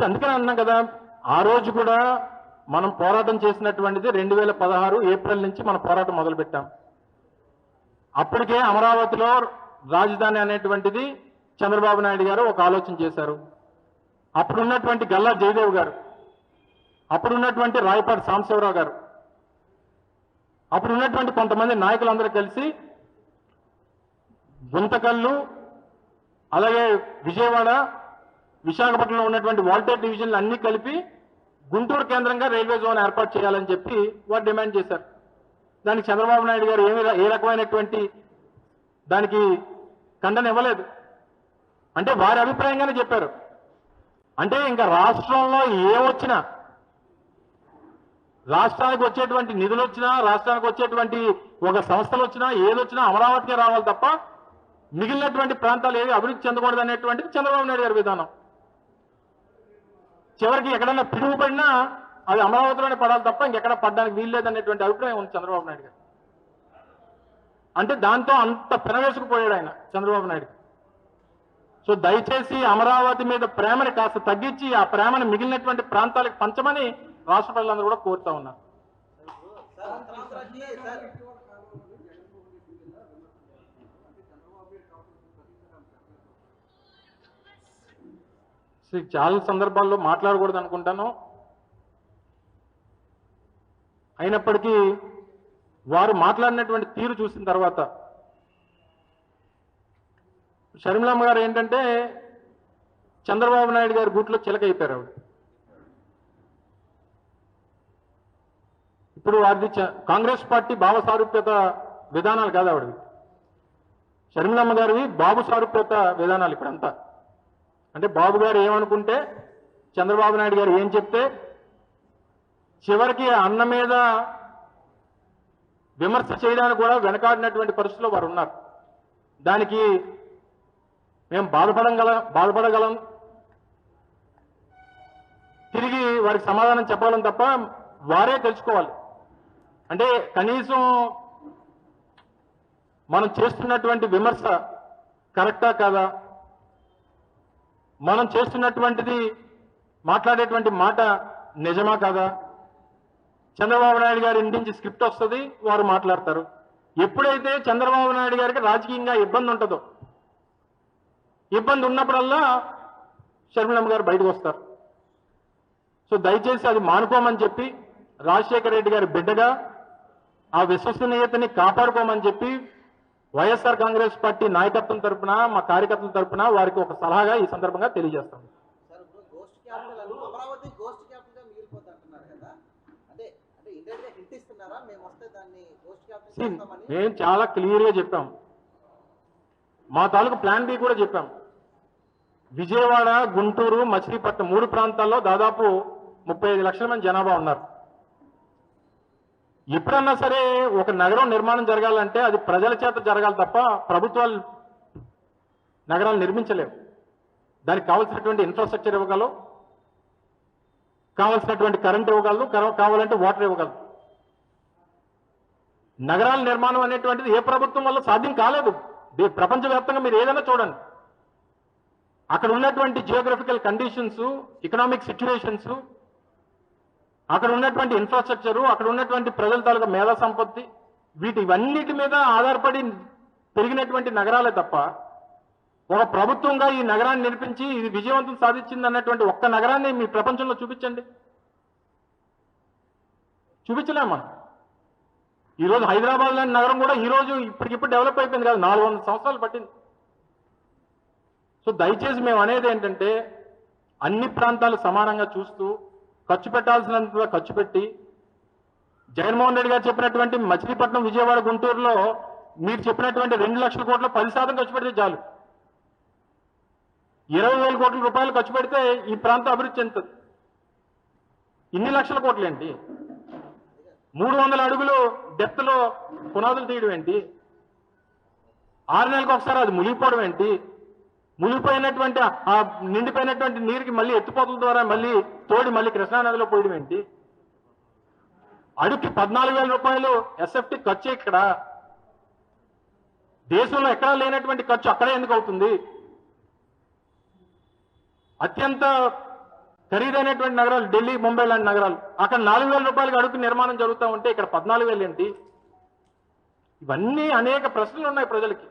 అందుకని అన్నాం కదా, ఆ రోజు కూడా మనం పోరాటం చేసినటువంటిది 2016 ఏప్రిల్ నుంచి మనం పోరాటం మొదలుపెట్టాం. అప్పటికే అమరావతిలో రాజధాని అనేటువంటిది చంద్రబాబు నాయుడు గారు ఒక ఆలోచన చేశారు. అప్పుడున్నటువంటి గల్లా జయదేవ్ గారు, అప్పుడున్నటువంటి రాయపాటి సాంబశివరావు గారు, అప్పుడున్నటువంటి కొంతమంది నాయకులందరూ కలిసి గుంతకల్లు, అలాగే విజయవాడ, విశాఖపట్నంలో ఉన్నటువంటి వాల్టేర్ డివిజన్లు అన్ని కలిపి గుంటూరు కేంద్రంగా రైల్వే జోన్ ఏర్పాటు చేయాలని చెప్పి వారు డిమాండ్ చేశారు. దానికి చంద్రబాబు నాయుడు గారు ఏ రకమైనటువంటి దానికి ఖండన ఇవ్వలేదు. అంటే వారి అభిప్రాయంగానే చెప్పారు. అంటే ఇంకా రాష్ట్రంలో ఏమొచ్చినా, రాష్ట్రానికి వచ్చేటువంటి నిధులు వచ్చినా, రాష్ట్రానికి వచ్చేటువంటి ఒక సంస్థలు వచ్చినా, ఏదొచ్చినా అమరావతికే రావాలి తప్ప మిగిలినటువంటి ప్రాంతాలు ఏవి అభివృద్ధి చెందకూడదు అనేటువంటిది చంద్రబాబు నాయుడు గారి విధానం. చివరికి ఎక్కడన్నా పిడుగుపడినా అది అమరావతిలోనే పడాలి తప్ప ఇంకెక్కడ పడడానికి వీల్లేదనేటువంటి అభిప్రాయం ఉంది చంద్రబాబు నాయుడు గారు. అంటే దాంతో అంత పెనవేసుకుపోయాడు ఆయన చంద్రబాబు నాయుడు. సో దయచేసి అమరావతి మీద ప్రేమని కాస్త తగ్గించి ఆ ప్రేమను మిగిలినటువంటి ప్రాంతాలకు పంచమని రాష్ట్ర ప్రజలందరూ కూడా కోరుతా ఉన్నారు. చాలా సందర్భాల్లో మాట్లాడకూడదు అనుకుంటాను. అయినప్పటికీ వారు మాట్లాడినటువంటి తీరు చూసిన తర్వాత షర్మిలమ్మ గారు ఏంటంటే చంద్రబాబు నాయుడు గారి గూట్లో చిలకైపోయారు ఆవిడ. ఇప్పుడు వారిది కాంగ్రెస్ పార్టీ భావ సారూప్యత విధానాలు కాదు ఆవిడవి. షర్మిలమ్మ గారివి బాబు సారూప్యత విధానాలు ఇప్పుడంతా. అంటే బాబు గారు ఏమనుకుంటే, చంద్రబాబు నాయుడు గారు ఏం చెప్తే, చివరికి అన్న మీద విమర్శ చేయడానికి కూడా వెనకాడినటువంటి పరిస్థితుల్లో వారు ఉన్నారు. దానికి మేము బాధపడగలం, తిరిగి వారికి సమాధానం చెప్పాలని తప్ప వారే తెలుసుకోవాలి. అంటే కనీసం మనం చేస్తున్నటువంటి విమర్శ కరెక్టా కాదా, మనం చేస్తున్నటువంటిది మాట్లాడేటువంటి మాట నిజమా కాదా. చంద్రబాబు నాయుడు గారి ఇంటి నుంచి స్క్రిప్ట్ వస్తుంది, వారు మాట్లాడతారు. ఎప్పుడైతే చంద్రబాబు నాయుడు గారికి రాజకీయంగా ఇబ్బంది ఉంటుందో, ఇబ్బంది ఉన్నప్పుడల్లా షర్మిలమ్మ గారు బయటకు వస్తారు. సో దయచేసి అది మానుకోమని చెప్పి, రాజశేఖర రెడ్డి గారి బిడ్డగా ఆ విశ్వసనీయతని కాపాడుకోమని చెప్పి వైఎస్ఆర్ కాంగ్రెస్ పార్టీ నాయకత్వం తరఫున, మా కార్యకర్తల తరఫున వారికి ఒక సలహాగా ఈ సందర్భంగా తెలియజేస్తాం. మేము చాలా క్లియర్గా చెప్పాం. మా తాలూకు ప్లాన్ బి కూడా చెప్పాం. విజయవాడ, గుంటూరు, మచిలీపట్నం 3 ప్రాంతాల్లో దాదాపు 35 లక్షల మంది జనాభా ఉన్నారు. ఎప్పుడన్నా సరే ఒక నగరం నిర్మాణం జరగాలంటే అది ప్రజల చేత జరగాలి తప్ప ప్రభుత్వాలు నగరాలు నిర్మించలేవు. దానికి కావాల్సినటువంటి ఇన్ఫ్రాస్ట్రక్చర్ ఇవ్వగలవు, కావాల్సినటువంటి కరెంట్ ఇవ్వగలదు, కావాలంటే వాటర్ ఇవ్వగలదు. నగరాల నిర్మాణం అనేటువంటిది ఏ ప్రభుత్వం వల్ల సాధ్యం కాలేదు. ప్రపంచవ్యాప్తంగా మీరు ఏదైనా చూడండి, అక్కడ ఉన్నటువంటి జియోగ్రఫికల్ కండిషన్స్, ఎకనామిక్ సిచ్యువేషన్స్, అక్కడ ఉన్నటువంటి ఇన్ఫ్రాస్ట్రక్చరు, అక్కడ ఉన్నటువంటి ప్రజల తాలూకా మేధా సంపత్తి, ఇవన్నిటి మీద ఆధారపడి పెరిగినటువంటి నగరాలే తప్ప ఒక ప్రభుత్వంగా ఈ నగరాన్ని నిర్మించి ఇది విజయవంతం సాధించింది అన్నటువంటి ఒక్క నగరాన్ని మీ ప్రపంచంలో చూపించండి. చూపించలేము మనం. ఈరోజు హైదరాబాద్ లాంటి నగరం కూడా ఈరోజు ఇప్పటికిప్పుడు డెవలప్ అయిపోయింది కాదు, 400 సంవత్సరాలు పట్టింది. సో దయచేసి మేము అనేది ఏంటంటే అన్ని ప్రాంతాలు సమానంగా చూస్తూ ఖర్చు పెట్టాల్సినంత ఖర్చు పెట్టి, జగన్మోహన్ రెడ్డి గారు చెప్పినటువంటి మచిలీపట్నం, విజయవాడ, గుంటూరులో మీరు చెప్పినటువంటి 2 లక్షల కోట్లు 10% ఖర్చు పెడితే చాలు. 20,000 కోట్ల రూపాయలు ఖర్చు పెడితే ఈ ప్రాంతం అభివృద్ధి చెందుతుంది. ఇన్ని లక్షల కోట్లు ఏంటి? 300 అడుగులు డెప్త్లో పునాదులు తీయడం ఏంటి? 6 నెలలకు ఒకసారి అది మునిగిపోవడం ఏంటి? మునిగిపోయినటువంటి ఆ నిండిపోయినటువంటి నీరుకి మళ్ళీ ఎత్తిపోతల ద్వారా మళ్ళీ తోడి మళ్ళీ కృష్ణానదిలో పోయడం ఏంటి? అడుగుకి 14,000 రూపాయలు ఎస్ఎఫ్టీ ఖర్చు ఇక్కడ. దేశంలో ఎక్కడా లేనటువంటి ఖర్చు అక్కడే ఎందుకు అవుతుంది? అత్యంత ఖరీదైనటువంటి నగరాలు ఢిల్లీ, ముంబై లాంటి నగరాలు, అక్కడ 4,000 రూపాయలకు అడుగు నిర్మాణం జరుగుతూ ఉంటే ఇక్కడ 14,000 ఏంటి? ఇవన్నీ అనేక ప్రశ్నలు ఉన్నాయి ప్రజలకి.